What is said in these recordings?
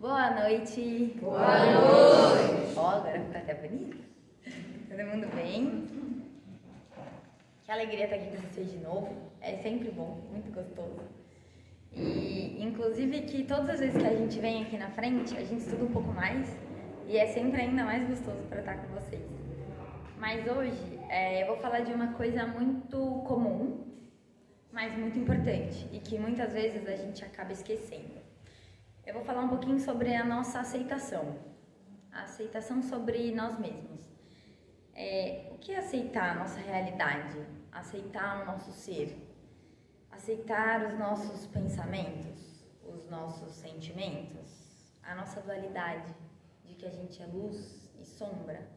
Boa noite! Boa noite! Ó, agora ficou até bonito. Todo mundo bem? Que alegria estar aqui com vocês de novo. É sempre bom, muito gostoso. E, inclusive, que todas as vezes que a gente vem aqui na frente, a gente estuda um pouco mais e é sempre ainda mais gostoso para estar com vocês. Mas hoje eu vou falar de uma coisa muito comum, mas muito importante e que muitas vezes a gente acaba esquecendo. Eu vou falar um pouquinho sobre a nossa aceitação, a aceitação sobre nós mesmos. O que é aceitar a nossa realidade? Aceitar o nosso ser? Aceitar os nossos pensamentos, os nossos sentimentos, a nossa dualidade de que a gente é luz e sombra?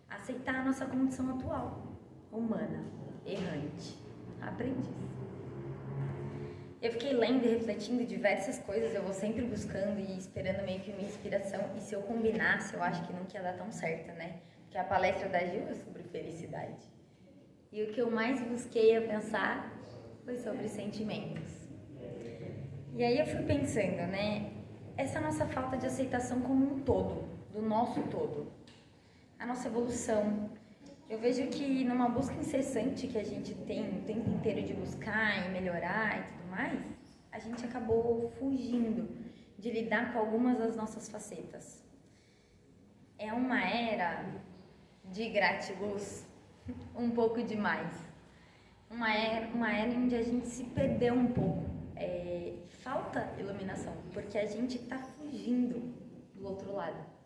Aceitar a nossa condição atual, humana, errante, aprendiz. Eu fiquei lendo e refletindo diversas coisas, eu vou sempre buscando e esperando meio que uma inspiração, e se eu combinasse, eu acho que nunca ia dar tão certo, né? Porque a palestra da Gil é sobre felicidade. E o que eu mais busquei a pensar foi sobre sentimentos. E aí eu fui pensando, né? Essa nossa falta de aceitação como um todo, do nosso todo. A nossa evolução. Eu vejo que numa busca incessante que a gente tem o tempo inteiro de buscar e melhorar e tudo mais, a gente acabou fugindo de lidar com algumas das nossas facetas. É uma era de gratiluz, um pouco demais. Uma era onde a gente se perdeu um pouco. Falta iluminação, porque a gente está fugindo do outro lado.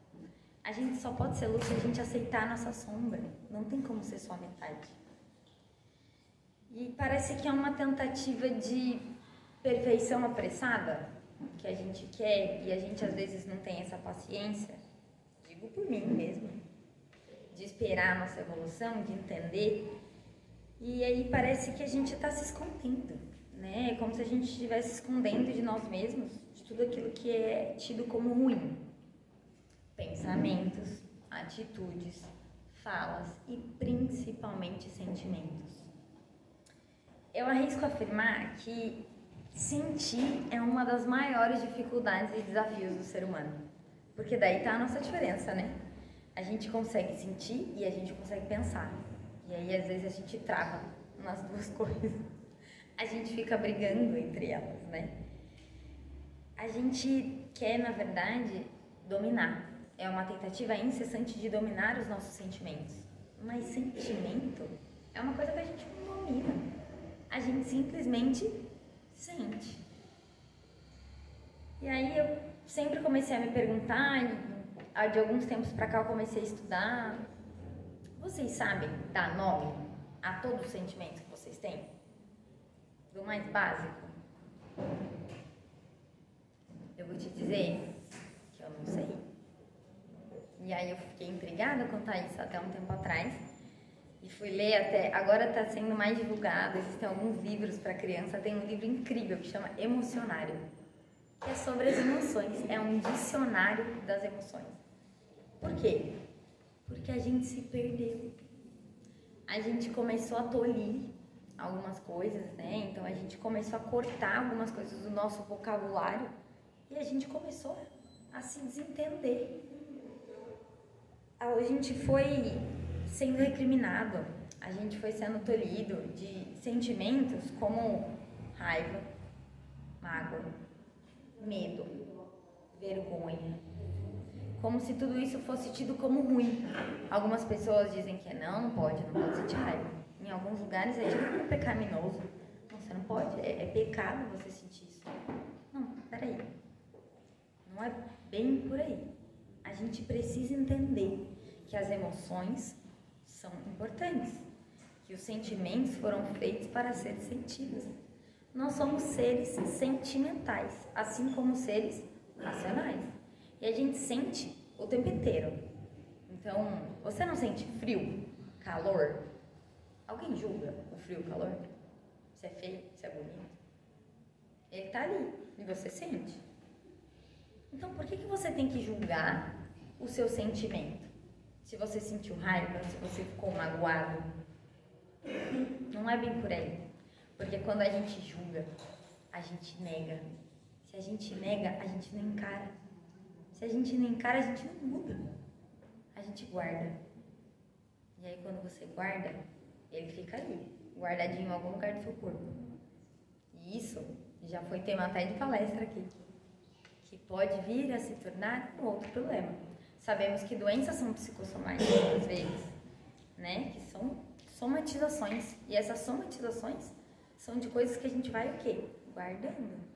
A gente só pode ser luz se a gente aceitar a nossa sombra. Não tem como ser só metade. E parece que é uma tentativa de perfeição apressada que a gente quer, e a gente às vezes não tem essa paciência, digo por mim mesmo, de esperar a nossa evolução, de entender. E aí parece que a gente está se escondendo, né? É como se a gente estivesse escondendo de nós mesmos, de tudo aquilo que é tido como ruim. Pensamentos, atitudes, falas e principalmente sentimentos. Eu arrisco afirmar que sentir é uma das maiores dificuldades e desafios do ser humano. Porque daí tá a nossa diferença, né? A gente consegue sentir e a gente consegue pensar. E aí às vezes a gente trava nas duas coisas. A gente fica brigando entre elas, né? A gente quer, na verdade, dominar. É uma tentativa incessante de dominar os nossos sentimentos. Mas sentimento é uma coisa que a gente não domina. A gente simplesmente sente. E aí eu sempre comecei a me perguntar, de alguns tempos pra cá eu comecei a estudar. Vocês sabem dar nome a todo o sentimento que vocês têm? Do mais básico? Eu vou te dizer que eu não sei. E aí eu fiquei intrigada quanto a isso até um tempo atrás. E fui ler até... Agora está sendo mais divulgado, existem alguns livros para criança. Tem um livro incrível que chama Emocionário, que é sobre as emoções. É um dicionário das emoções. Por quê? Porque a gente se perdeu. A gente começou a tolir algumas coisas, né? Então a gente começou a cortar algumas coisas do nosso vocabulário e a gente começou a se desentender. A gente foi sendo recriminado, a gente foi sendo tolhido de sentimentos como raiva, mágoa, medo, vergonha, como se tudo isso fosse tido como ruim. Algumas pessoas dizem que não pode sentir raiva. Em alguns lugares é tido como pecaminoso. Não, você não pode, é pecado você sentir isso. Não, peraí, não é bem por aí. A gente precisa entender que as emoções são importantes, que os sentimentos foram feitos para serem sentidos. Nós somos seres sentimentais, assim como seres racionais. E a gente sente o tempo inteiro. Então, você não sente frio, calor? Alguém julga o frio e o calor? Se é feio, se é bonito? Ele tá ali e você sente. Então, por que você tem que julgar o seu sentimento? Se você sentiu raiva, se você ficou magoado, não é bem por aí. Porque quando a gente julga, a gente nega. Se a gente nega, a gente não encara. Se a gente não encara, a gente não muda. A gente guarda. E aí quando você guarda, ele fica ali, guardadinho em algum lugar do seu corpo. E isso já foi tema até de palestra aqui. Que pode vir a se tornar um outro problema. Sabemos que doenças são psicossomáticas às vezes, né? Que são somatizações. E essas somatizações são de coisas que a gente vai o quê? Guardando.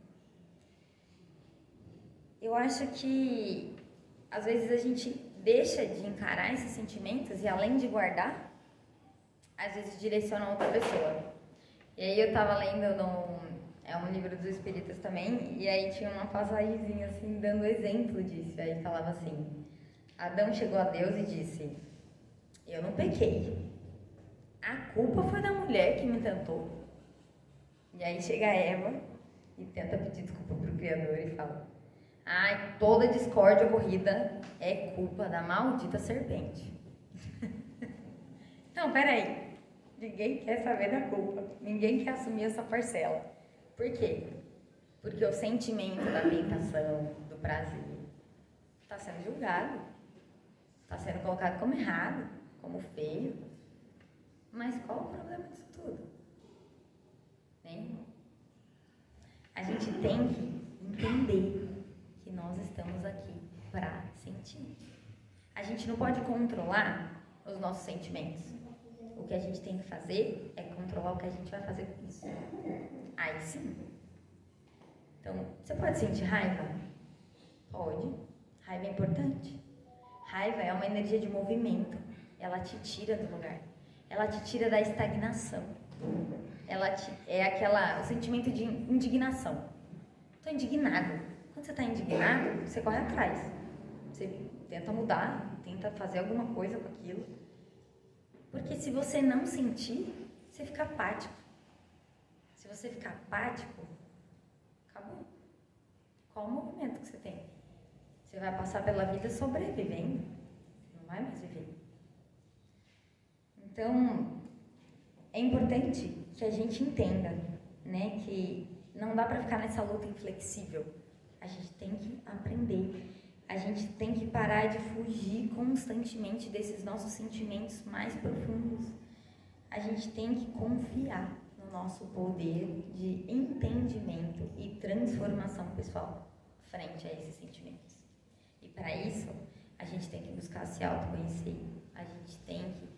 Eu acho que às vezes a gente deixa de encarar esses sentimentos e além de guardar, às vezes direciona a outra pessoa. E aí eu tava lendo é um livro dos espíritas também, e aí tinha uma passagemzinha assim, dando exemplo disso. Aí falava assim, Adão chegou a Deus e disse, eu não pequei, a culpa foi da mulher que me tentou. E aí chega a Eva e tenta pedir desculpa pro Criador e fala, ai, toda discórdia ocorrida é culpa da maldita serpente. Não, peraí, ninguém quer saber da culpa, ninguém quer assumir essa parcela. Por quê? Porque o sentimento da tentação, do prazer, está sendo julgado, está sendo colocado como errado, como feio. Mas qual o problema disso tudo? Hein? A gente tem que entender que nós estamos aqui para sentir. A gente não pode controlar os nossos sentimentos. O que a gente tem que fazer é controlar o que a gente vai fazer com isso. Aí sim. Então, você pode sentir raiva? Pode. Raiva é importante. Raiva é uma energia de movimento. Ela te tira do lugar. Ela te tira da estagnação. O sentimento de indignação. Estou indignado. Quando você está indignado, você corre atrás. Você tenta mudar, tenta fazer alguma coisa com aquilo. Porque se você não sentir, você fica apático. Se você ficar apático, acabou. Qual o movimento que você tem? Você vai passar pela vida sobrevivendo. Não vai mais viver. Então, é importante que a gente entenda, né, que não dá para ficar nessa luta inflexível. A gente tem que aprender. A gente tem que parar de fugir constantemente desses nossos sentimentos mais profundos. A gente tem que confiar no nosso poder de entendimento e transformação pessoal frente a esses sentimentos. E para isso, a gente tem que buscar se autoconhecer. A gente tem que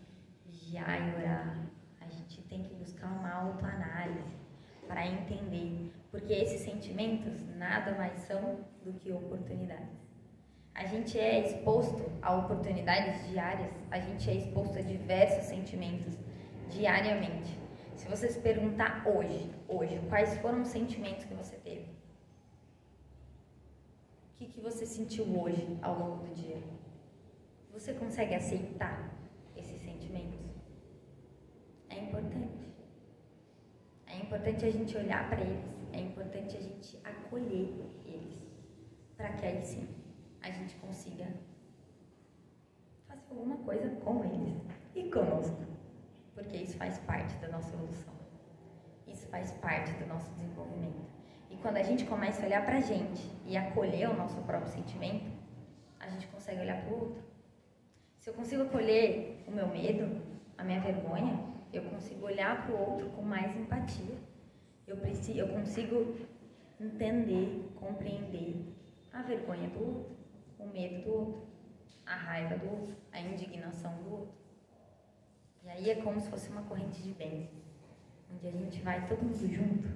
vigiar e orar. A gente tem que buscar uma autoanálise para entender. Porque esses sentimentos nada mais são do que oportunidades. A gente é exposto a oportunidades diárias, a gente é exposto a diversos sentimentos diariamente. Se você se perguntar hoje, quais foram os sentimentos que você teve? O que você sentiu hoje ao longo do dia? Você consegue aceitar esses sentimentos? É importante. É importante a gente olhar para eles, é importante a gente acolher eles, para que aí sim a gente consiga fazer alguma coisa com eles e conosco, porque isso faz parte da nossa evolução, isso faz parte do nosso desenvolvimento. E quando a gente começa a olhar pra gente e acolher o nosso próprio sentimento, a gente consegue olhar pro outro. Se eu consigo acolher o meu medo, a minha vergonha, eu consigo olhar pro outro com mais empatia. Eu consigo entender, compreender a vergonha do outro, o medo do outro, a raiva do outro, a indignação do outro. E aí é como se fosse uma corrente de bem, onde a gente vai todo mundo junto,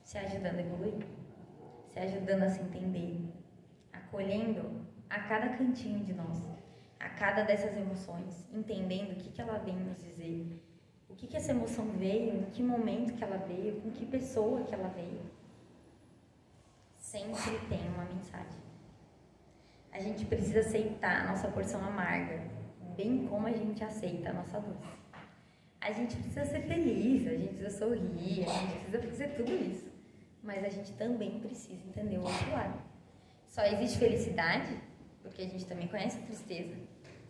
se ajudando a evoluir, se ajudando a se entender, acolhendo a cada cantinho de nós, a cada dessas emoções, entendendo o que ela vem nos dizer, o que essa emoção veio, em que momento que ela veio, com que pessoa que ela veio. Sempre tem uma mensagem. A gente precisa aceitar a nossa porção amarga, bem como a gente aceita a nossa doce. A gente precisa ser feliz, a gente precisa sorrir, a gente precisa fazer tudo isso. Mas a gente também precisa entender o outro lado. Só existe felicidade porque a gente também conhece a tristeza.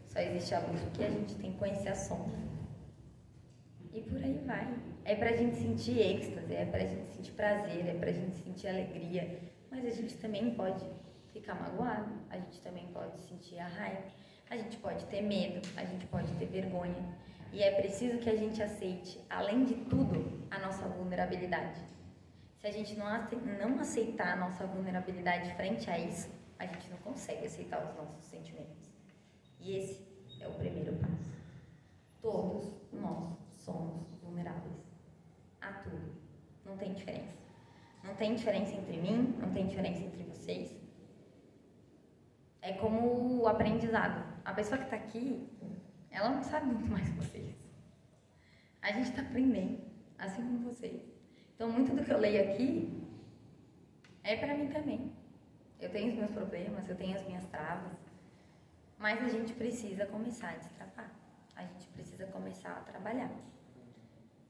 Só existe a luz porque a gente tem que conhecer a sombra. E por aí vai. É pra gente sentir êxtase, é pra gente sentir prazer, é pra gente sentir alegria. Mas a gente também pode ficar magoado, a gente também pode sentir a raiva, a gente pode ter medo, a gente pode ter vergonha. E é preciso que a gente aceite, além de tudo, a nossa vulnerabilidade. Se a gente não aceitar a nossa vulnerabilidade frente a isso, a gente não consegue aceitar os nossos sentimentos. E esse é o primeiro passo. Todos nós somos vulneráveis a tudo. Não tem diferença. Não tem diferença entre mim, não tem diferença entre vocês. É como o aprendizado. A pessoa que está aqui, ela não sabe muito mais que vocês. A gente está aprendendo, assim como vocês. Então, muito do que eu leio aqui é para mim também. Eu tenho os meus problemas, eu tenho as minhas travas, mas a gente precisa começar a destravar. A gente precisa começar a trabalhar.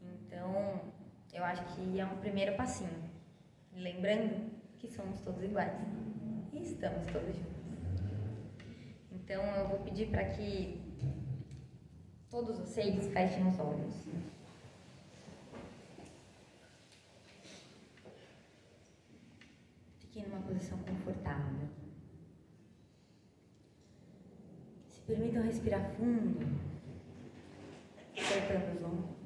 Então, eu acho que é um primeiro passinho. Lembrando que somos todos iguais e estamos todos juntos. Então, eu vou pedir para que todos vocês fechem os olhos. Fiquem numa posição confortável. Se permitam respirar fundo, soltando os ombros,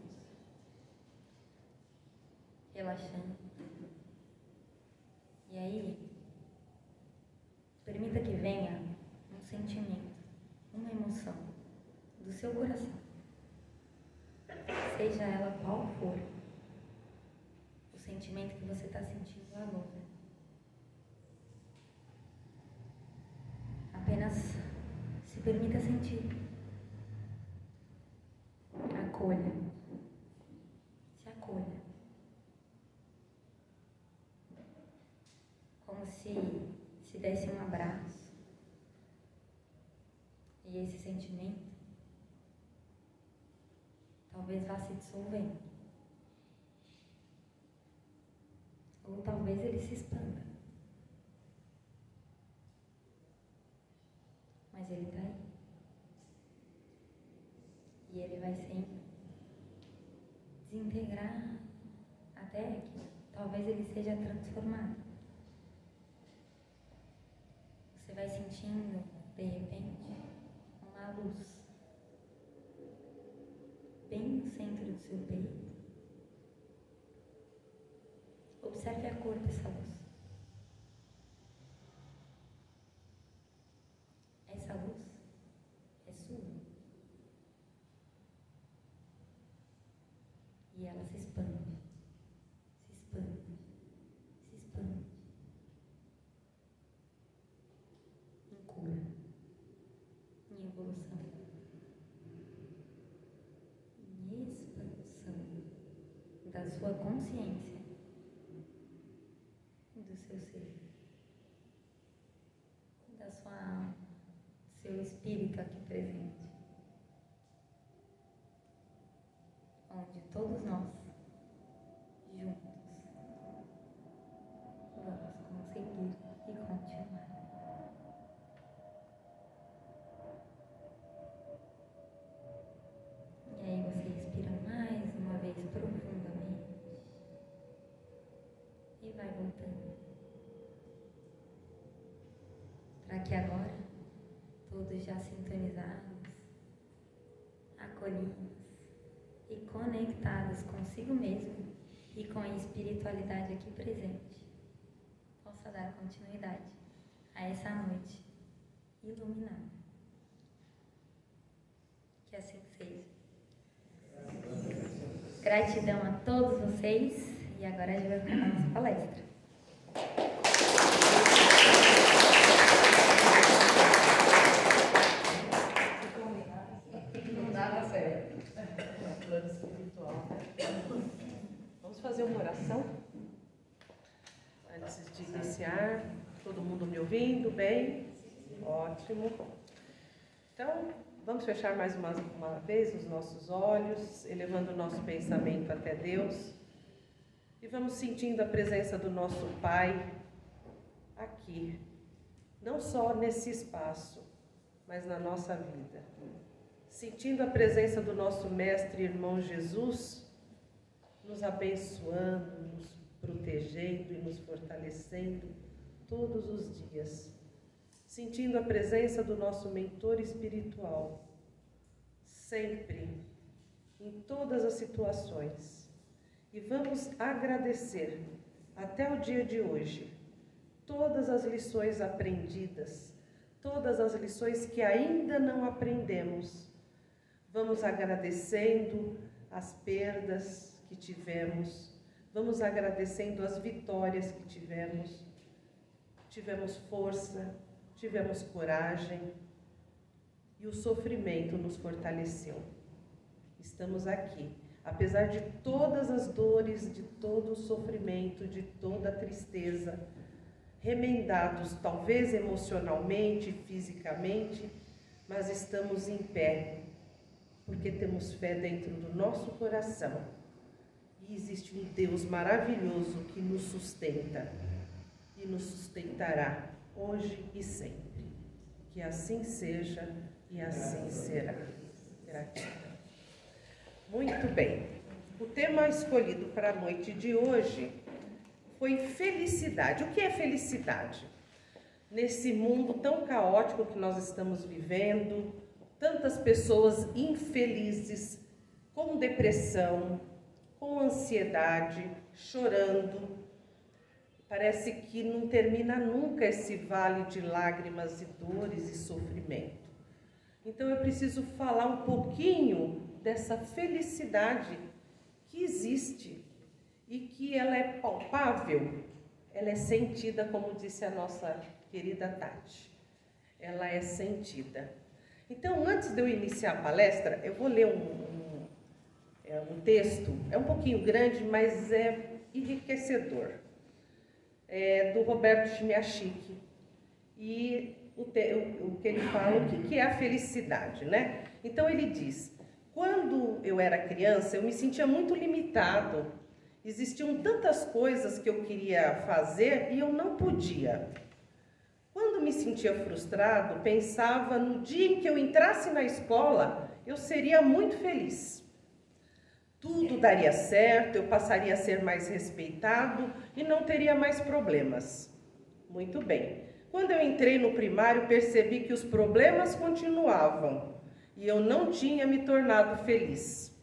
relaxando. E aí, permita que venha um sentimento, uma emoção do seu coração, seja ela qual for, o sentimento que você está sentindo agora. Apenas se permita sentir. Acolha. Se acolha. Como se desse um abraço. E esse sentimento talvez vá se dissolvendo. Ou talvez ele se expanda. Mas ele está aí. E ele vai sempre desintegrar até que talvez ele seja transformado. Você vai sentindo, de repente, uma luz bem no centro do seu peito. Observe a cor dessa luz. Essa luz é sua. E ela se expande, se expande, se expande. Em cura, em evolução, em expansão da sua consciência e do seu ser, da sua alma, seu espírito aqui presente, onde todos nós, juntos, vamos conseguir e continuar. E aí você respira mais uma vez profundamente e vai voltando. Para que agora, todos já sintonizados, acolhidos e conectados consigo mesmo e com a espiritualidade aqui presente, possa dar continuidade a essa noite iluminada. Que assim seja. Gratidão a todos vocês e agora a gente vai ficar na nossa palestra. Plano espiritual. Vamos fazer uma oração? Antes de iniciar, todo mundo me ouvindo bem? Ótimo. Então, vamos fechar mais uma vez os nossos olhos, elevando o nosso pensamento até Deus. E vamos sentindo a presença do nosso Pai aqui, não só nesse espaço, mas na nossa vida. Sentindo a presença do nosso Mestre e Irmão Jesus, nos abençoando, nos protegendo e nos fortalecendo todos os dias. sentindo a presença do nosso mentor espiritual, sempre, em todas as situações. E vamos agradecer, até o dia de hoje, todas as lições aprendidas, todas as lições que ainda não aprendemos. Vamos agradecendo as perdas que tivemos, vamos agradecendo as vitórias que tivemos. Tivemos força, tivemos coragem e o sofrimento nos fortaleceu. Estamos aqui, apesar de todas as dores, de todo o sofrimento, de toda a tristeza, remendados talvez emocionalmente, fisicamente, mas estamos em pé, porque temos fé dentro do nosso coração. E existe um Deus maravilhoso que nos sustenta e nos sustentará hoje e sempre. Que assim seja e assim será. Gratidão. Muito bem. O tema escolhido para a noite de hoje foi felicidade. O que é felicidade? Nesse mundo tão caótico que nós estamos vivendo, tantas pessoas infelizes, com depressão, com ansiedade, chorando. Parece que não termina nunca esse vale de lágrimas e dores e sofrimento. Então eu preciso falar um pouquinho dessa felicidade que existe e que ela é palpável, ela é sentida, como disse a nossa querida Tati. Ela é sentida. Então, antes de eu iniciar a palestra, eu vou ler um texto, é um pouquinho grande, mas é enriquecedor. É do Roberto Chimiachik, e o que ele fala, o que é a felicidade, né? Então ele diz, quando eu era criança, eu me sentia muito limitado, existiam tantas coisas que eu queria fazer e eu não podia. Quando me sentia frustrado, pensava no dia em que eu entrasse na escola, eu seria muito feliz. Tudo daria certo, eu passaria a ser mais respeitado e não teria mais problemas. Muito bem. Quando eu entrei no primário, percebi que os problemas continuavam e eu não tinha me tornado feliz.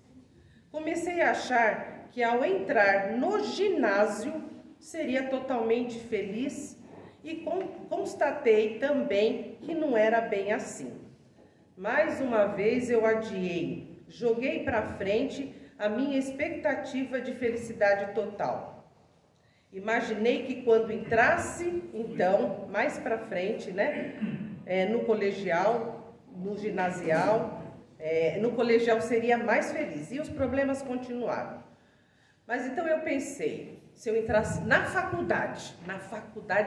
Comecei a achar que ao entrar no ginásio seria totalmente feliz e constatei também que não era bem assim. Mais uma vez eu adiei, joguei para frente a minha expectativa de felicidade total. Imaginei que quando entrasse, então, mais para frente, né, no colegial, no ginasial, no colegial seria mais feliz. E os problemas continuaram. Mas então eu pensei, se eu entrasse na faculdade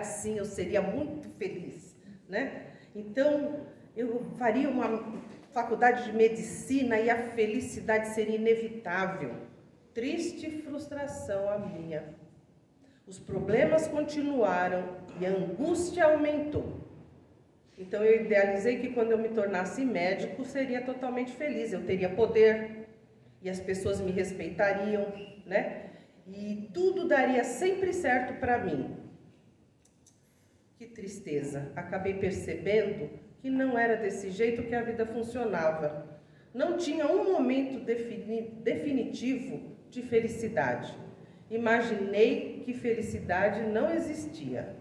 sim, eu seria muito feliz, né? Então, eu faria uma faculdade de medicina e a felicidade seria inevitável. Triste frustração a minha. Os problemas continuaram e a angústia aumentou. Então eu idealizei que quando eu me tornasse médico seria totalmente feliz, eu teria poder e as pessoas me respeitariam, né? E tudo daria sempre certo para mim. Que tristeza! Acabei percebendo que não era desse jeito que a vida funcionava. Não tinha um momento definitivo de felicidade. Imaginei que felicidade não existia.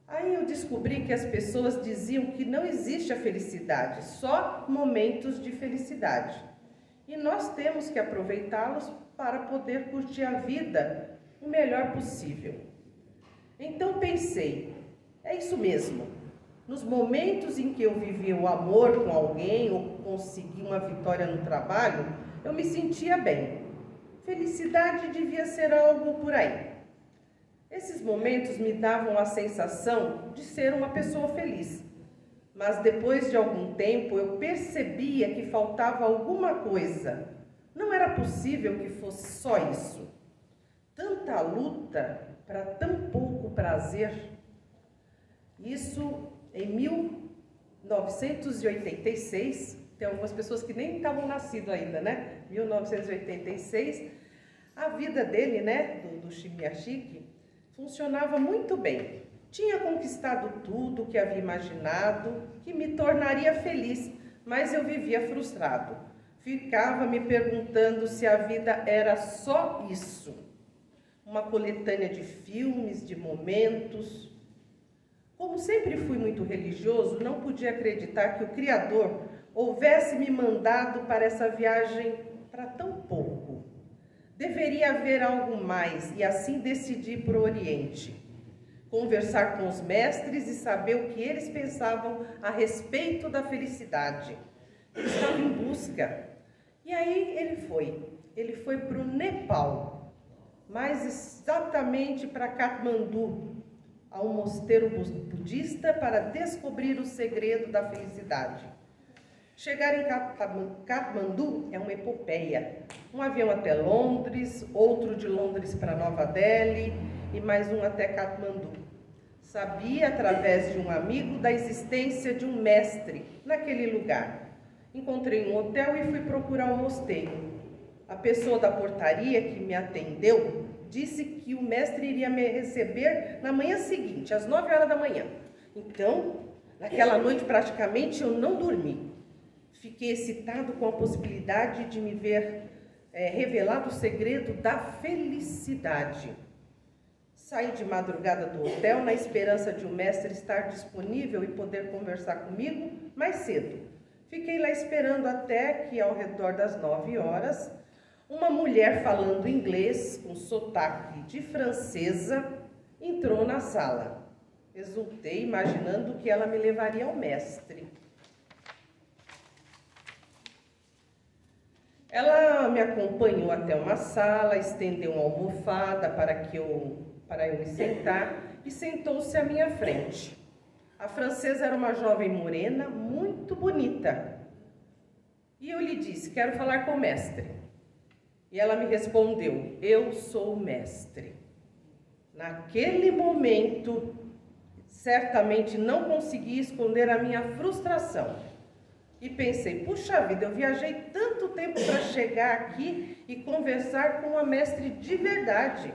Aí eu descobri que as pessoas diziam que não existe a felicidade, só momentos de felicidade. E nós temos que aproveitá-los para poder curtir a vida o melhor possível. Então pensei, é isso mesmo. Nos momentos em que eu vivi o amor com alguém ou consegui uma vitória no trabalho, eu me sentia bem. Felicidade devia ser algo por aí. Esses momentos me davam a sensação de ser uma pessoa feliz. Mas depois de algum tempo eu percebia que faltava alguma coisa. Não era possível que fosse só isso. Tanta luta para tão pouco prazer. Isso em 1986, tem algumas pessoas que nem estavam nascidas ainda, né? 1986, a vida dele, né, do Chimiachik, funcionava muito bem. Tinha conquistado tudo o que havia imaginado, que me tornaria feliz, mas eu vivia frustrado. Ficava me perguntando se a vida era só isso. Uma coletânea de filmes, de momentos. Como sempre fui muito religioso, não podia acreditar que o Criador houvesse me mandado para essa viagem para tão pouco. Deveria haver algo mais e assim decidi para o Oriente. Conversar com os mestres e saber o que eles pensavam a respeito da felicidade. Eu estava em busca. E aí ele foi para o Nepal, mais exatamente para Katmandu, a um mosteiro budista para descobrir o segredo da felicidade. Chegar em Katmandu é uma epopeia. Um avião até Londres, outro de Londres para Nova Delhi e mais um até Katmandu. Sabia, através de um amigo, da existência de um mestre naquele lugar. Encontrei um hotel e fui procurar o mosteiro. A pessoa da portaria que me atendeu disse que o mestre iria me receber na manhã seguinte, às 9 horas da manhã. Então, naquela noite praticamente eu não dormi. Fiquei excitado com a possibilidade de me ver revelado o segredo da felicidade. Saí de madrugada do hotel na esperança de o mestre estar disponível e poder conversar comigo mais cedo. Fiquei lá esperando até que, ao redor das 9 horas, uma mulher falando inglês, com sotaque de francesa, entrou na sala. Exultei, imaginando que ela me levaria ao mestre. Ela me acompanhou até uma sala, estendeu uma almofada para eu me sentar e sentou-se à minha frente. A francesa era uma jovem morena, muito bonita. E eu lhe disse, quero falar com o mestre. E ela me respondeu, eu sou o mestre. Naquele momento, certamente não consegui esconder a minha frustração. E pensei, puxa vida, eu viajei tanto tempo para chegar aqui e conversar com uma mestre de verdade.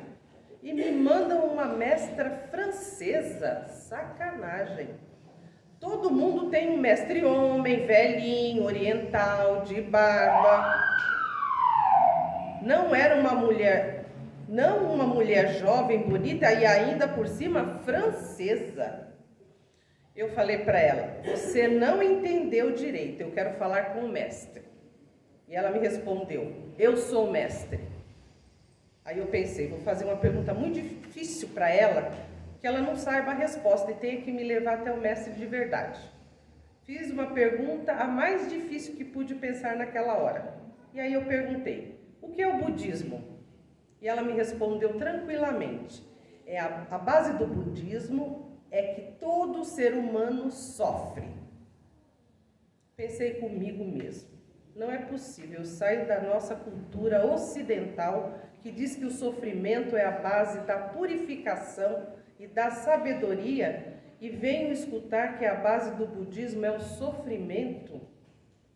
E me mandam uma mestra francesa, sacanagem. Todo mundo tem um mestre homem, velhinho, oriental, de barba. Não era uma mulher, não uma mulher jovem, bonita e ainda por cima francesa. Eu falei para ela, você não entendeu direito, eu quero falar com o mestre. E ela me respondeu, eu sou o mestre. Aí eu pensei, vou fazer uma pergunta muito difícil para ela, que ela não saiba a resposta e tenha que me levar até o mestre de verdade. Fiz uma pergunta a mais difícil que pude pensar naquela hora. E aí eu perguntei, o que é o budismo? E ela me respondeu tranquilamente, a base do budismo é que todo ser humano sofre. Pensei comigo mesmo, não é possível, eu saio da nossa cultura ocidental que diz que o sofrimento é a base da purificação e da sabedoria e venho escutar que a base do budismo é o sofrimento.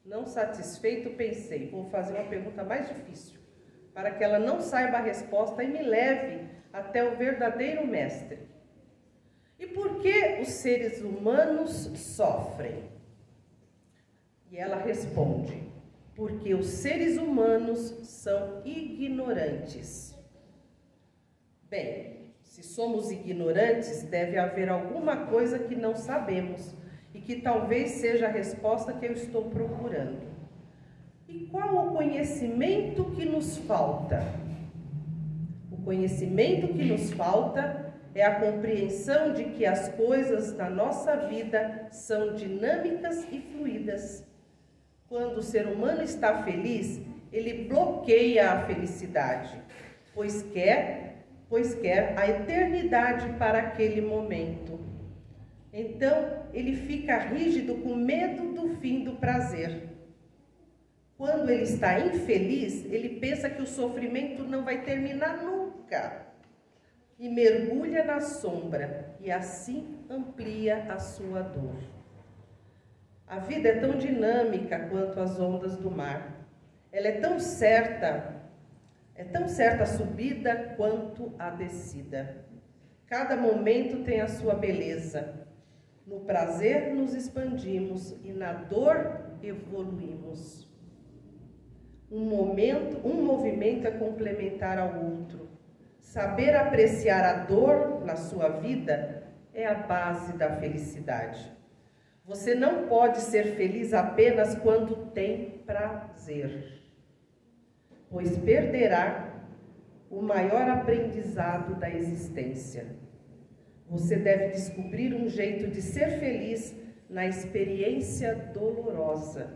Não satisfeito, pensei, vou fazer uma pergunta mais difícil, para que ela não saiba a resposta e me leve até o verdadeiro mestre. E por que os seres humanos sofrem? E ela responde, porque os seres humanos são ignorantes. Bem, se somos ignorantes, deve haver alguma coisa que não sabemos e que talvez seja a resposta que eu estou procurando. E qual o conhecimento que nos falta? O conhecimento que nos falta é a compreensão de que as coisas na nossa vida são dinâmicas e fluídas. Quando o ser humano está feliz, ele bloqueia a felicidade, pois quer a eternidade para aquele momento. Então, ele fica rígido com medo do fim do prazer. Quando ele está infeliz, ele pensa que o sofrimento não vai terminar nunca. E mergulha na sombra, e assim amplia a sua dor. A vida é tão dinâmica quanto as ondas do mar. Ela é tão certa a subida quanto a descida. Cada momento tem a sua beleza. No prazer nos expandimos e na dor evoluímos. Um movimento é complementar ao outro. Saber apreciar a dor na sua vida é a base da felicidade. Você não pode ser feliz apenas quando tem prazer, pois perderá o maior aprendizado da existência. Você deve descobrir um jeito de ser feliz na experiência dolorosa,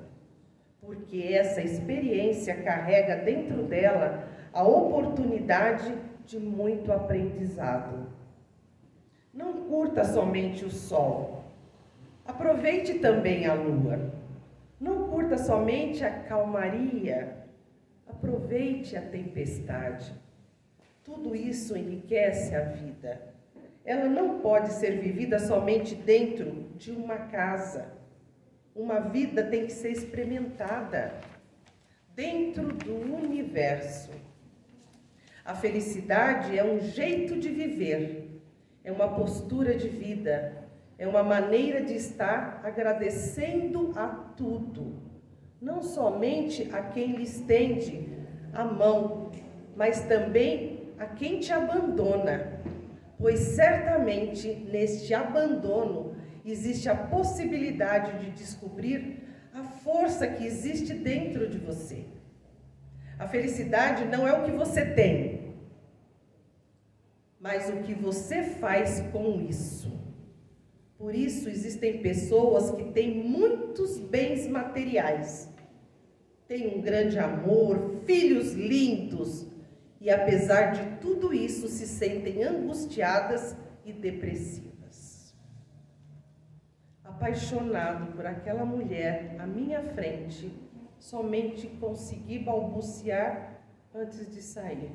porque essa experiência carrega dentro dela a oportunidade de muito aprendizado. Não curta somente o sol, aproveite também a lua. Não curta somente a calmaria, aproveite a tempestade. Tudo isso enriquece a vida. Ela não pode ser vivida somente dentro de uma casa. Uma vida tem que ser experimentada dentro do universo. A felicidade é um jeito de viver, é uma postura de vida, é uma maneira de estar agradecendo a tudo, não somente a quem lhe estende a mão, mas também a quem te abandona, pois certamente neste abandono existe a possibilidade de descobrir a força que existe dentro de você. A felicidade não é o que você tem, mas o que você faz com isso. Por isso existem pessoas que têm muitos bens materiais, têm um grande amor, filhos lindos, e apesar de tudo isso se sentem angustiadas e depressivas. Apaixonado por aquela mulher à minha frente, somente consegui balbuciar antes de sair.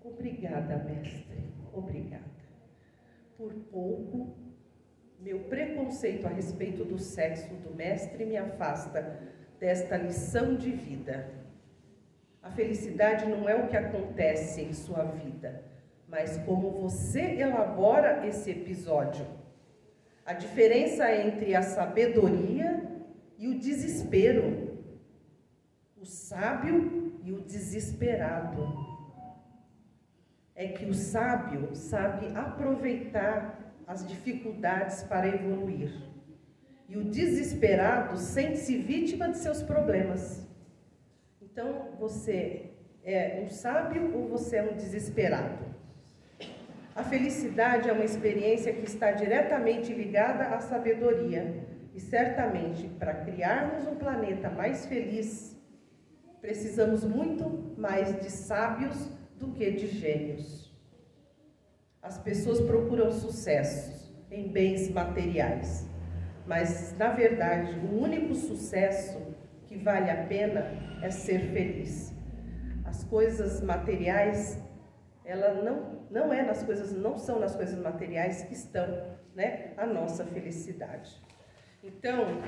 Obrigada, mestre, obrigada. Por pouco, meu preconceito a respeito do sexo do mestre me afasta desta lição de vida. A felicidade não é o que acontece em sua vida, mas como você elabora esse episódio. A diferença entre a sabedoria e o desespero, o sábio e o desesperado, é que o sábio sabe aproveitar as dificuldades para evoluir, e o desesperado sente-se vítima de seus problemas. Então, você é um sábio ou você é um desesperado? A felicidade é uma experiência que está diretamente ligada à sabedoria. E certamente, para criarmos um planeta mais feliz, precisamos muito mais de sábios do que de gênios. As pessoas procuram sucesso em bens materiais, mas, na verdade, o único sucesso que vale a pena é ser feliz. As coisas materiais, não são nas coisas materiais que estão, a nossa felicidade. Então,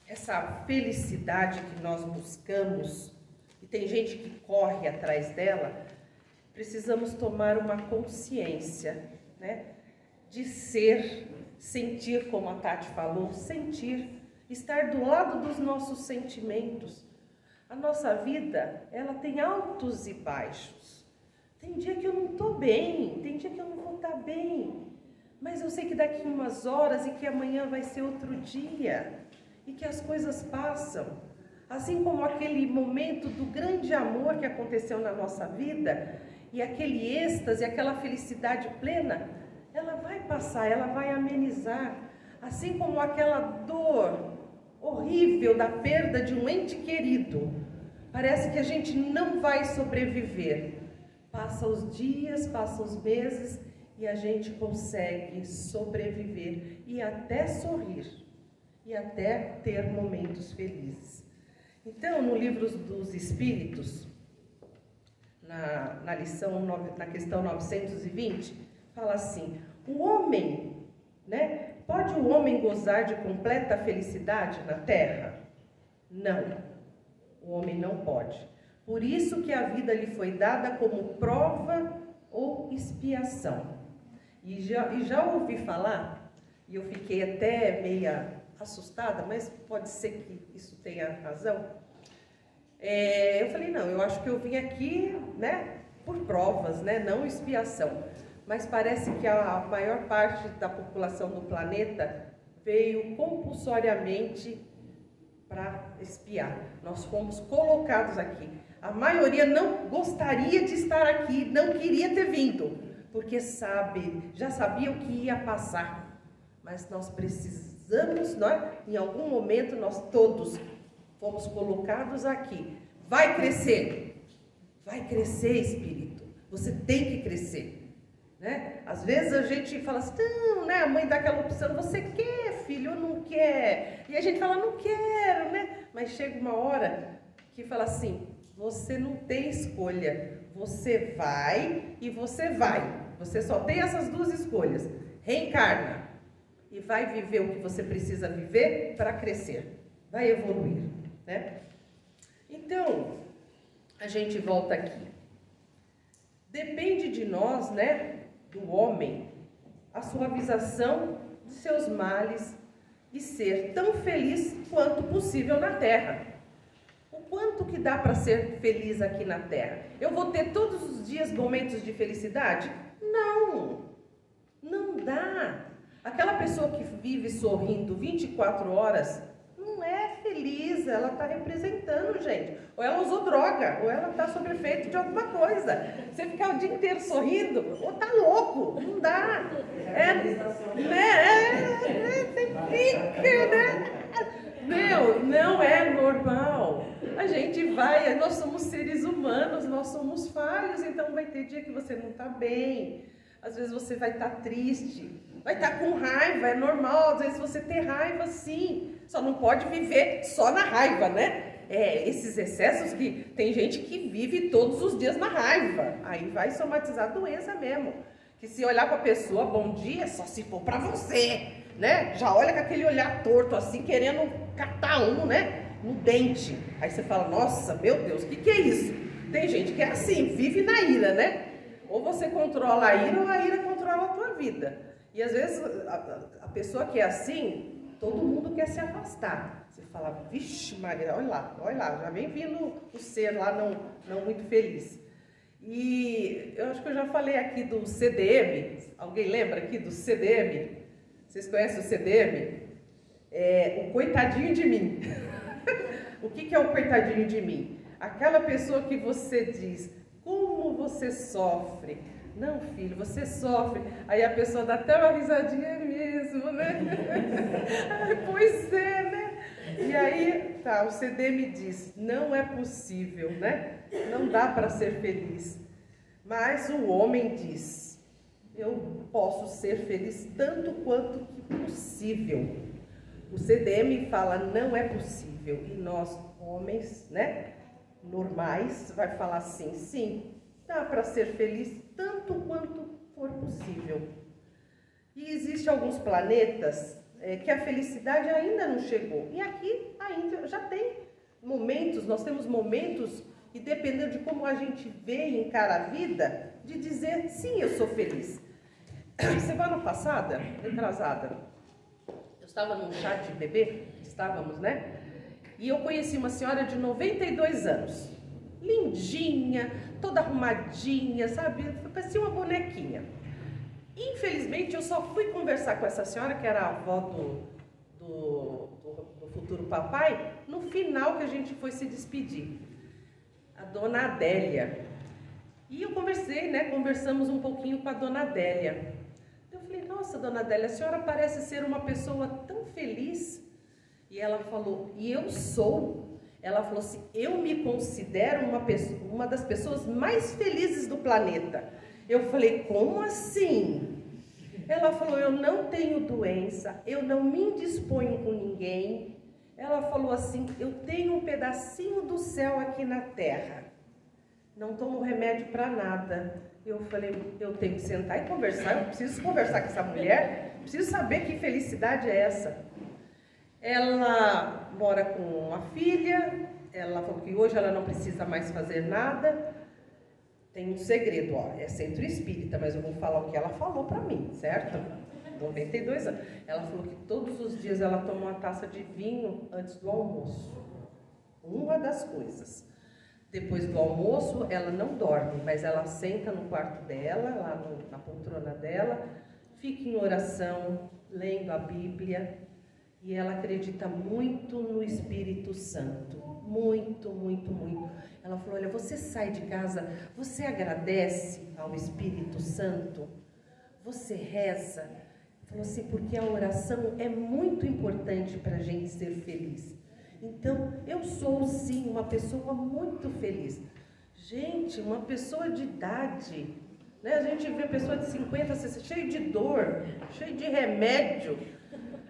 essa felicidade que nós buscamos, e tem gente que corre atrás dela, precisamos tomar uma consciência, de sentir, como a Tati falou, sentir, estar do lado dos nossos sentimentos. A nossa vida, ela tem altos e baixos. Tem dia que eu não estou bem, tem dia que eu não vou estar bem, mas eu sei que daqui umas horas e que amanhã vai ser outro dia, e que as coisas passam. Assim como aquele momento do grande amor que aconteceu na nossa vida, e aquele êxtase, aquela felicidade plena, ela vai passar, ela vai amenizar. Assim como aquela dor horrível da perda de um ente querido, parece que a gente não vai sobreviver. Passa os dias, passa os meses e a gente consegue sobreviver e até sorrir, e até ter momentos felizes. Então, no livro dos Espíritos, na questão 920, fala assim: o homem, pode o homem gozar de completa felicidade na terra? Não, o homem não pode. Por isso que a vida lhe foi dada como prova ou expiação. E já ouvi falar, e eu fiquei até meia assustada, mas pode ser que isso tenha razão. Eu falei, não, eu acho que eu vim aqui, né, por provas, né, não expiação. Mas parece que a maior parte da população do planeta veio compulsoriamente para expiar. Nós fomos colocados aqui. A maioria não gostaria de estar aqui, não queria ter vindo, porque já sabia o que ia passar. Mas nós precisamos, em algum momento, nós todos fomos colocados aqui. Vai crescer, espírito. Você tem que crescer. Né? Às vezes a gente fala assim, não, né? A mãe dá aquela opção, você quer, filho, ou não quer? E a gente fala, não quero, né? Mas chega uma hora que fala assim, você não tem escolha, você vai e você vai. Você só tem essas duas escolhas, reencarna e vai viver o que você precisa viver para crescer, vai evoluir, né? Então, a gente volta aqui. Depende de nós, né? Do homem, a suavização de seus males e ser tão feliz quanto possível na Terra. O quanto que dá para ser feliz aqui na Terra? Eu vou ter todos os dias momentos de felicidade? Não, não dá. Aquela pessoa que vive sorrindo 24 horas não é feliz, ela está representando, gente. Ou ela usou droga, ou ela está sob efeito de alguma coisa. Você ficar o dia inteiro sorrindo, ou tá louco, não dá. Você fica, né? Meu, não é normal. A gente vai, nós somos seres humanos, nós somos falhos, então vai ter dia que você não está bem. Às vezes você vai estar triste, vai estar com raiva, é normal, às vezes você ter raiva sim, só não pode viver só na raiva, né? Esses excessos que tem gente que vive todos os dias na raiva, aí vai somatizar a doença mesmo. Que se olhar para a pessoa, bom dia, só se for para você, né? Já olha com aquele olhar torto assim, querendo catar né? No dente. Aí você fala, nossa, meu Deus, o que é isso? Tem gente que é assim, vive na ira, né? Ou você controla a ira ou a ira controla a tua vida. E às vezes a pessoa que é assim, todo mundo quer se afastar. Você fala, vixe Maria, olha lá, já vem vindo o ser lá não muito feliz. E eu acho que eu já falei aqui do CDM, alguém lembra aqui do CDM? Vocês conhecem o CDM? O coitadinho de mim. O que é o coitadinho de mim? Aquela pessoa que você diz, como você sofre? Não, filho, você sofre. Aí a pessoa dá até uma risadinha mesmo, né? Pois é, né? E aí, o CD me diz, não é possível, né? Não dá para ser feliz. Mas o homem diz, eu posso ser feliz tanto quanto possível. O CDM fala, não é possível. E nós, homens, né? Normais, vai falar assim, sim, dá para ser feliz tanto quanto for possível. E existem alguns planetas que a felicidade ainda não chegou. E aqui ainda já tem momentos, nós temos momentos, e dependendo de como a gente vê e encara a vida, de dizer, sim, eu sou feliz. Semana passada, retrasada, eu estava num chá de bebê, estávamos, né? E eu conheci uma senhora de 92 anos, lindinha, toda arrumadinha, sabe? Parecia uma bonequinha. Infelizmente, eu só fui conversar com essa senhora, que era a avó do futuro papai, no final que a gente foi se despedir. A dona Adélia. E eu conversei, né? Conversamos um pouquinho com a dona Adélia. Eu falei, nossa, dona Adélia, a senhora parece ser uma pessoa tão feliz. E ela falou, e eu sou. Ela falou assim, eu me considero uma das pessoas mais felizes do planeta. Eu falei, como assim? Ela falou, eu não tenho doença, eu não me indisponho com ninguém. Ela falou assim, eu tenho um pedacinho do céu aqui na terra. Não tomo remédio para nada. Eu falei, eu tenho que sentar e conversar, eu preciso conversar com essa mulher, preciso saber que felicidade é essa. Ela mora com uma filha, ela falou que hoje ela não precisa mais fazer nada. tem um segredo, ó, é centro espírita, mas eu vou falar o que ela falou para mim, certo? 92 anos. Ela falou que todos os dias ela toma uma taça de vinho antes do almoço. Uma das coisas. Depois do almoço, ela não dorme, mas ela senta no quarto dela, lá na poltrona dela, fica em oração, lendo a Bíblia, e ela acredita muito no Espírito Santo. Muito, muito, muito. Ela falou, olha, você sai de casa, você agradece ao Espírito Santo, você reza. Falou assim, porque a oração é muito importante para a gente ser feliz. Então, eu sou sim uma pessoa muito feliz. Gente, uma pessoa de idade, né? A gente vê pessoa de 50, 60, cheio de dor, cheio de remédio.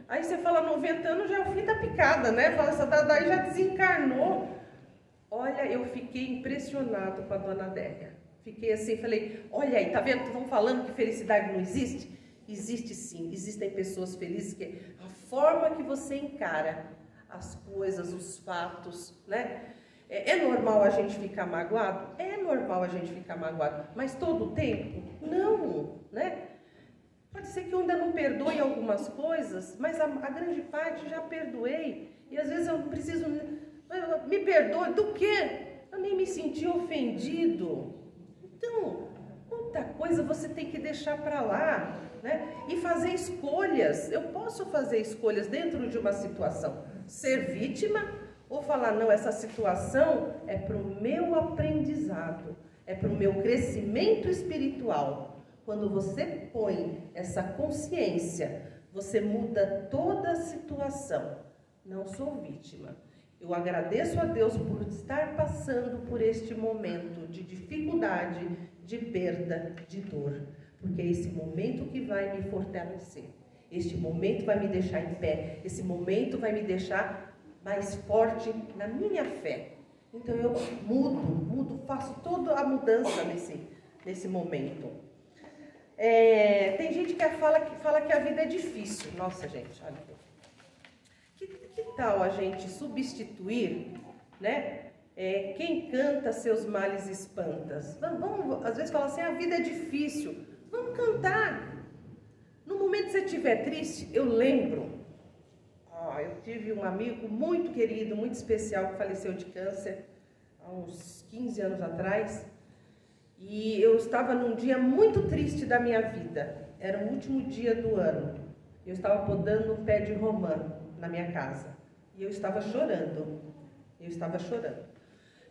Aí você fala, 90 anos já é o fim da picada, né? Fala, essa daí já desencarnou. Olha, eu fiquei impressionado com a dona Adélia. Fiquei assim, falei, olha aí, tá vendo? Estão falando que felicidade não existe? Existe sim, existem pessoas felizes, que a forma que você encara as coisas, os fatos, né? É normal a gente ficar magoado? É normal a gente ficar magoado, mas todo o tempo? Não, né? Pode ser que eu ainda não perdoe algumas coisas, mas a grande parte já perdoei. E às vezes eu não preciso... Me perdoe, do quê? Eu nem me senti ofendido. Então, muita coisa você tem que deixar para lá, né? E fazer escolhas. Eu posso fazer escolhas dentro de uma situação. Ser vítima ou falar, não, essa situação é para o meu aprendizado, é para o meu crescimento espiritual. Quando você põe essa consciência, você muda toda a situação. Não sou vítima. Eu agradeço a Deus por estar passando por este momento de dificuldade, de perda, de dor. Porque é esse momento que vai me fortalecer. Este momento vai me deixar em pé. Esse momento vai me deixar mais forte na minha fé. Então eu mudo, faço toda a mudança nesse momento. Tem gente que fala que a vida é difícil. Nossa, gente, olha. Que tal a gente substituir, né? Quem canta seus males espantas? Vamos, às vezes fala assim, a vida é difícil. Vamos cantar. No momento que você estiver triste, eu lembro. Eu tive um amigo muito querido, muito especial, que faleceu de câncer há uns 15 anos atrás. E eu estava num dia muito triste da minha vida. Era o último dia do ano. Eu estava podando um pé de romã na minha casa. E eu estava chorando.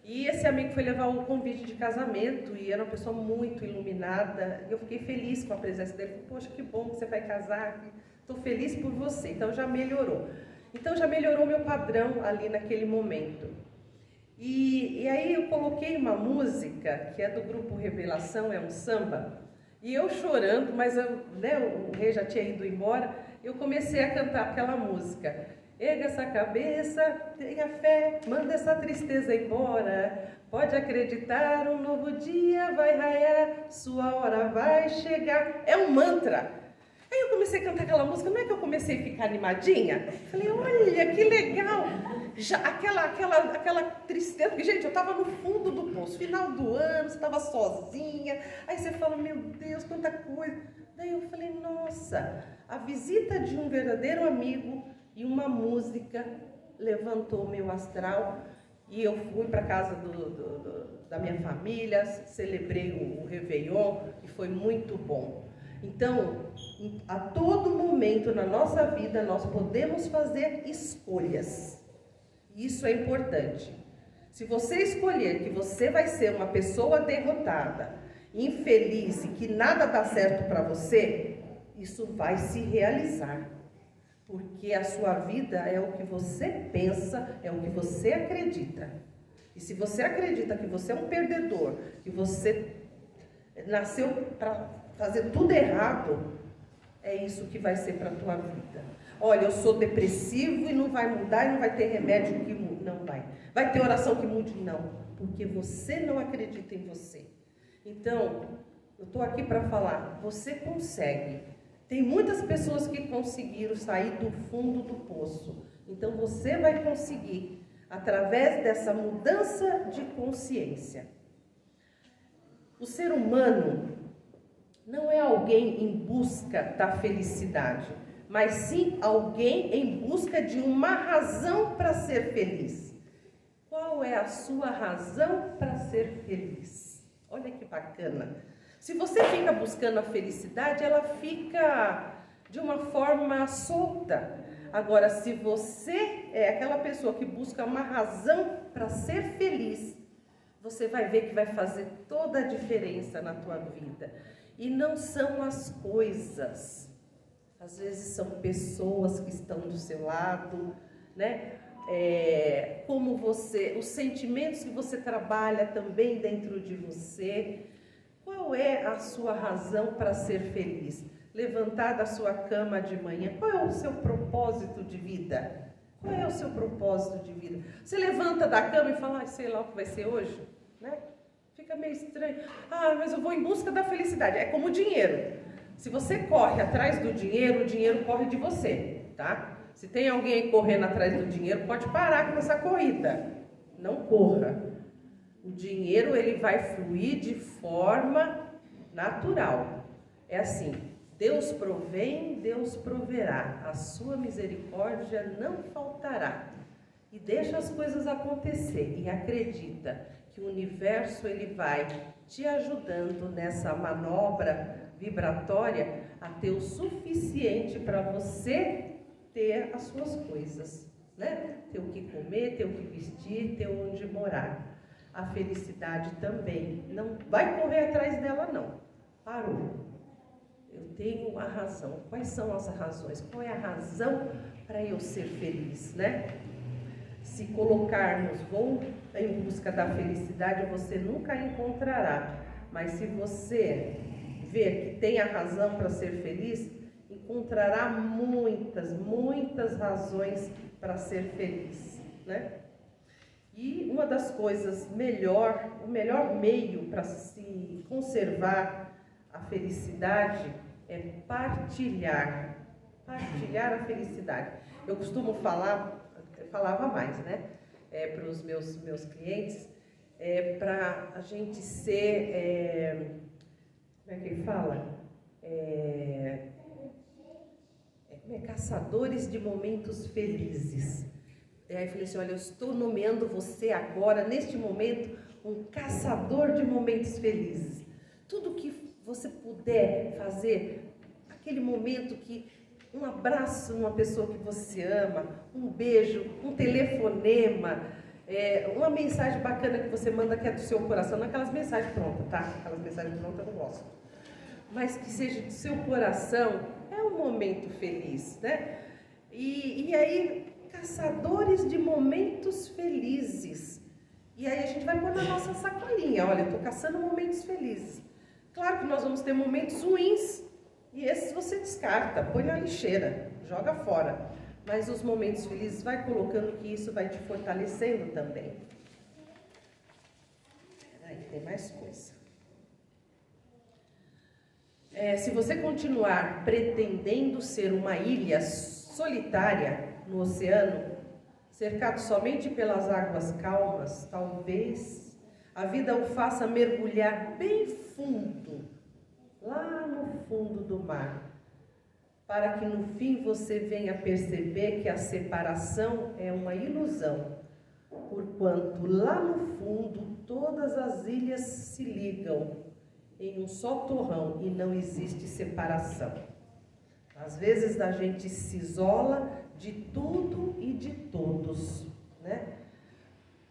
E esse amigo foi levar um convite de casamento e era uma pessoa muito iluminada. E eu fiquei feliz com a presença dele. Falei, poxa, que bom que você vai casar. Estou feliz por você. Então já melhorou. Então já melhorou meu padrão ali naquele momento. E aí eu coloquei uma música que é do grupo Revelação, é um samba. E eu chorando, mas o rei já tinha ido embora, eu comecei a cantar aquela música. Erga essa cabeça, tenha fé, manda essa tristeza embora. Pode acreditar, um novo dia vai raiar, sua hora vai chegar. É um mantra. Aí eu comecei a cantar aquela música, não é que eu comecei a ficar animadinha? Falei, olha, que legal. Já aquela tristeza, porque, gente, eu estava no fundo do poço, final do ano, você estava sozinha, aí você fala, meu Deus, quanta coisa. Daí eu falei, nossa, a visita de um verdadeiro amigo e uma música levantou o meu astral, e eu fui para casa da minha família, celebrei o Réveillon, e foi muito bom. Então, a todo momento na nossa vida, nós podemos fazer escolhas. Isso é importante. Se você escolher que você vai ser uma pessoa derrotada, infeliz e que nada dá certo para você, isso vai se realizar. Porque a sua vida é o que você pensa, é o que você acredita. E se você acredita que você é um perdedor, que você nasceu para fazer tudo errado, é isso que vai ser para a tua vida. Olha, eu sou depressivo e não vai mudar, e não vai ter remédio que mude. Não vai. Vai ter oração que mude? Não. Porque você não acredita em você. Então, eu estou aqui para falar, você consegue. Tem muitas pessoas que conseguiram sair do fundo do poço. Então, você vai conseguir, através dessa mudança de consciência. O ser humano não é alguém em busca da felicidade, mas sim alguém em busca de uma razão para ser feliz. Qual é a sua razão para ser feliz? Olha que bacana. Se você fica buscando a felicidade, ela fica de uma forma solta. Agora, se você é aquela pessoa que busca uma razão para ser feliz, você vai ver que vai fazer toda a diferença na tua vida. E não são as coisas. Às vezes são pessoas que estão do seu lado, né? Como você, os sentimentos que você trabalha também dentro de você. Qual é a sua razão para ser feliz? Levantar da sua cama de manhã, qual é o seu propósito de vida? Qual é o seu propósito de vida? Você levanta da cama e fala, sei lá o que vai ser hoje, né? Fica meio estranho. Mas eu vou em busca da felicidade. É como o dinheiro. Se você corre atrás do dinheiro, o dinheiro corre de você, tá? Se tem alguém aí correndo atrás do dinheiro, pode parar com essa corrida. Não corra. O dinheiro, ele vai fluir de forma natural. É assim, Deus provém, Deus proverá. A sua misericórdia não faltará. E deixa as coisas acontecer e acredita que o universo, ele vai te ajudando nessa manobra vibratória a ter o suficiente para você ter as suas coisas, né? Ter o que comer, ter o que vestir, ter onde morar. A felicidade também. Não vai correr atrás dela, não. Parou. Eu tenho a razão. Quais são as razões? Qual é a razão para eu ser feliz, né? Se colocarmos, vou em busca da felicidade, você nunca encontrará. Mas se você ver que tem a razão para ser feliz, encontrará muitas razões para ser feliz, né? E uma das coisas o melhor meio para se conservar a felicidade é partilhar a felicidade. Eu costumo falava mais, né? Para os meus clientes, para a gente ser, como é que ele fala? Caçadores de momentos felizes. Aí eu falei assim, olha, eu estou nomeando você agora, neste momento, um caçador de momentos felizes. Tudo que você puder fazer, aquele momento que um abraço numa pessoa que você ama, um beijo, um telefonema, uma mensagem bacana que você manda que é do seu coração, não aquelas mensagens prontas, tá? Aquelas mensagens prontas eu não gosto. Mas que seja do seu coração, é um momento feliz, né? E aí, caçadores de momentos felizes. E aí a gente vai pôr na nossa sacolinha, olha, eu estou caçando momentos felizes. Claro que nós vamos ter momentos ruins, e esses você descarta, põe na lixeira, joga fora. Mas os momentos felizes, vai colocando que isso vai te fortalecendo também. Aí tem mais coisa. Se você continuar pretendendo ser uma ilha solitária no oceano, cercado somente pelas águas calmas, talvez a vida o faça mergulhar bem fundo, lá no fundo do mar, para que no fim você venha perceber que a separação é uma ilusão, porquanto lá no fundo todas as ilhas se ligam em um só torrão e não existe separação. Às vezes a gente se isola de tudo e de todos, né?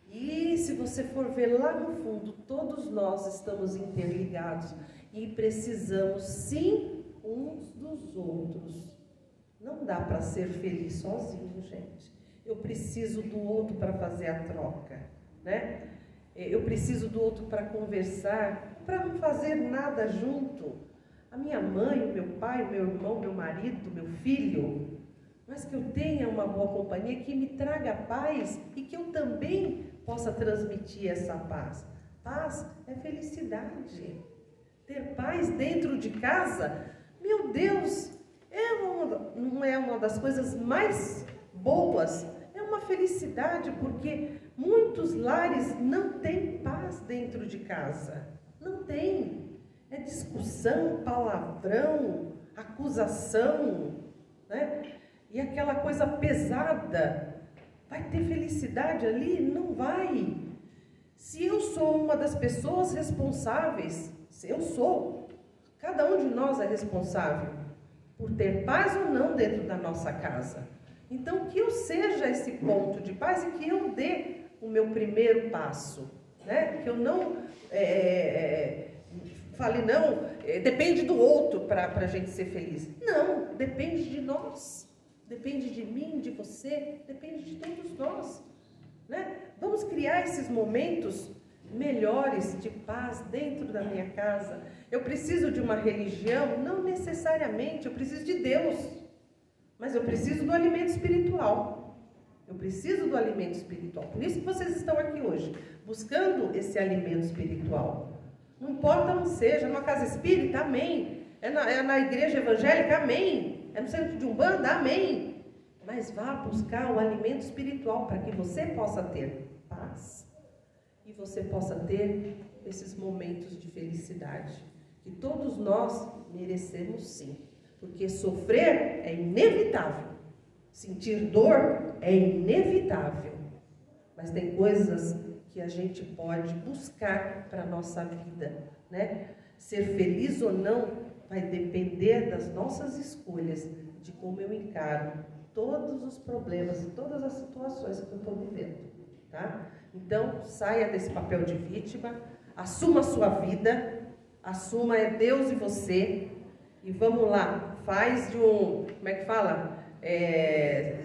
E se você for ver lá no fundo, todos nós estamos interligados e precisamos sim uns dos outros. Não dá para ser feliz sozinho, gente. Eu preciso do outro para fazer a troca, né? Eu preciso do outro para conversar, para não fazer nada junto. A minha mãe, o meu pai, o meu irmão, meu marido, meu filho, mas que eu tenha uma boa companhia que me traga paz e que eu também possa transmitir essa paz. Paz é felicidade. Ter paz dentro de casa, meu Deus, não é uma das coisas mais boas, é uma felicidade, porque muitos lares não têm paz dentro de casa. Não tem. É discussão, palavrão, acusação, né? E aquela coisa pesada. Vai ter felicidade ali? Não vai. Se eu sou uma das pessoas responsáveis, se eu sou, cada um de nós é responsável por ter paz ou não dentro da nossa casa. Então, que eu seja esse ponto de paz e que eu dê o meu primeiro passo, né? Que eu não fale, não, depende do outro para a gente ser feliz. Não, depende de nós, depende de mim, de você, depende de todos nós, né? Vamos criar esses momentos melhores de paz dentro da minha casa. Eu preciso de uma religião? Não necessariamente, eu preciso de Deus, mas eu preciso do alimento espiritual. Eu preciso do alimento espiritual. Por isso que vocês estão aqui hoje, buscando esse alimento espiritual. Não importa onde seja, numa casa espírita, amém. É na igreja evangélica, amém. É no centro de Umbanda, amém. Mas vá buscar o alimento espiritual para que você possa ter paz. E você possa ter esses momentos de felicidade. Que todos nós merecemos sim. Porque sofrer é inevitável. Sentir dor é inevitável. Mas tem coisas que a gente pode buscar para a nossa vida, né? Ser feliz ou não vai depender das nossas escolhas, de como eu encaro todos os problemas e todas as situações que eu estou vivendo, tá? Então, saia desse papel de vítima, assuma a sua vida, assuma é Deus e você, e vamos lá, faz de um, como é que fala?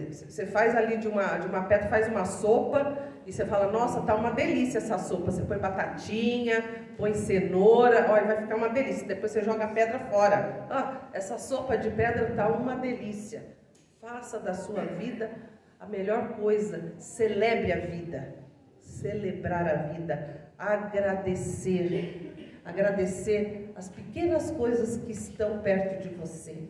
Você faz ali de uma pedra, faz uma sopa, e você fala, nossa, tá uma delícia essa sopa. Você põe batatinha, põe cenoura, olha, vai ficar uma delícia. Depois você joga a pedra fora. Ah, essa sopa de pedra tá uma delícia. Faça da sua vida a melhor coisa. Celebre a vida. Celebrar a vida. Agradecer. Agradecer as pequenas coisas que estão perto de você.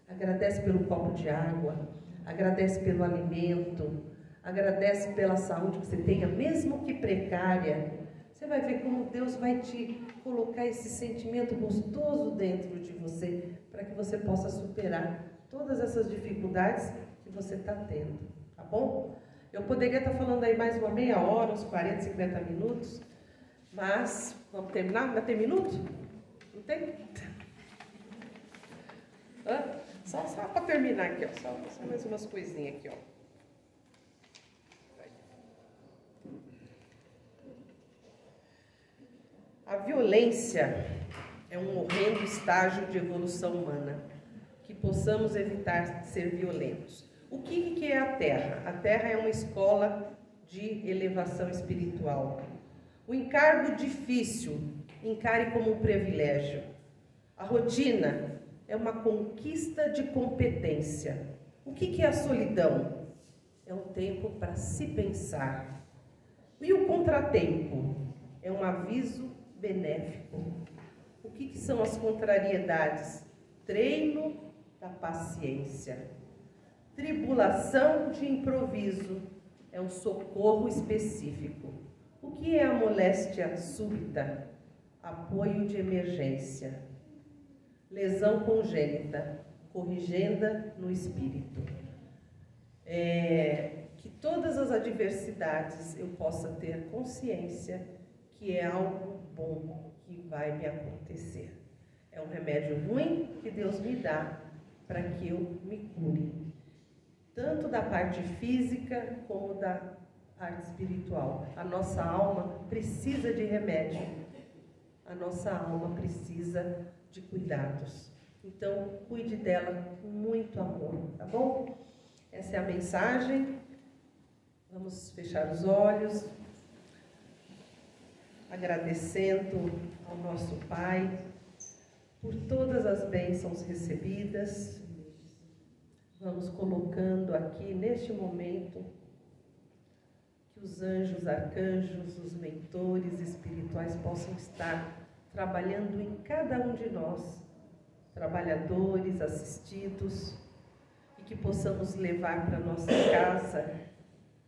Agradece pelo copo de água. Agradece pelo alimento. Agradece pela saúde que você tenha, mesmo que precária. Você vai ver como Deus vai te colocar esse sentimento gostoso dentro de você, para que você possa superar todas essas dificuldades que você está tendo, tá bom? Eu poderia estar falando aí mais uma meia hora, uns 40, 50 minutos, mas vamos terminar? Vai ter minuto? Não tem? Só para terminar aqui, ó, só mais umas coisinhas aqui, ó. A violência é um horrendo estágio de evolução humana, que possamos evitar ser violentos. O que é a Terra? A Terra é uma escola de elevação espiritual. O encargo difícil, encare como um privilégio. A rotina é uma conquista de competência. O que é a solidão? É um tempo para se pensar. E o contratempo? É um aviso benéfico. O que são as contrariedades? Treino da paciência. Tribulação de improviso é um socorro específico. O que é a moléstia súbita? Apoio de emergência. Lesão congênita, corrigenda no espírito. Que todas as adversidades eu possa ter consciência que é algo bom que vai me acontecer. É um remédio ruim que Deus me dá para que eu me cure, tanto da parte física como da parte espiritual. A nossa alma precisa de remédio, a nossa alma precisa de cuidados. Então, cuide dela com muito amor, tá bom? Essa é a mensagem. Vamos fechar os olhos, agradecendo ao nosso Pai por todas as bênçãos recebidas. Vamos colocando aqui, neste momento, que os anjos, arcanjos, os mentores espirituais possam estar trabalhando em cada um de nós, trabalhadores, assistidos, e que possamos levar para nossa casa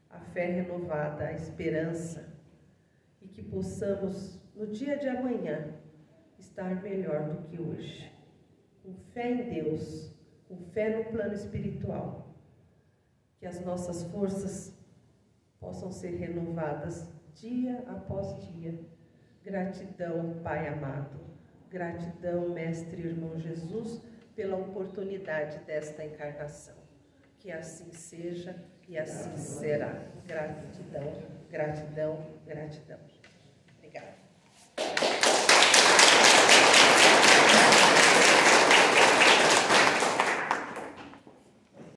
a fé renovada, a esperança, e que possamos, no dia de amanhã, estar melhor do que hoje. Com fé em Deus, com fé no plano espiritual, que as nossas forças possam ser renovadas dia após dia. Gratidão, Pai amado. Gratidão, Mestre e Irmão Jesus, pela oportunidade desta encarnação. Que assim seja e assim será. Gratidão, gratidão, gratidão.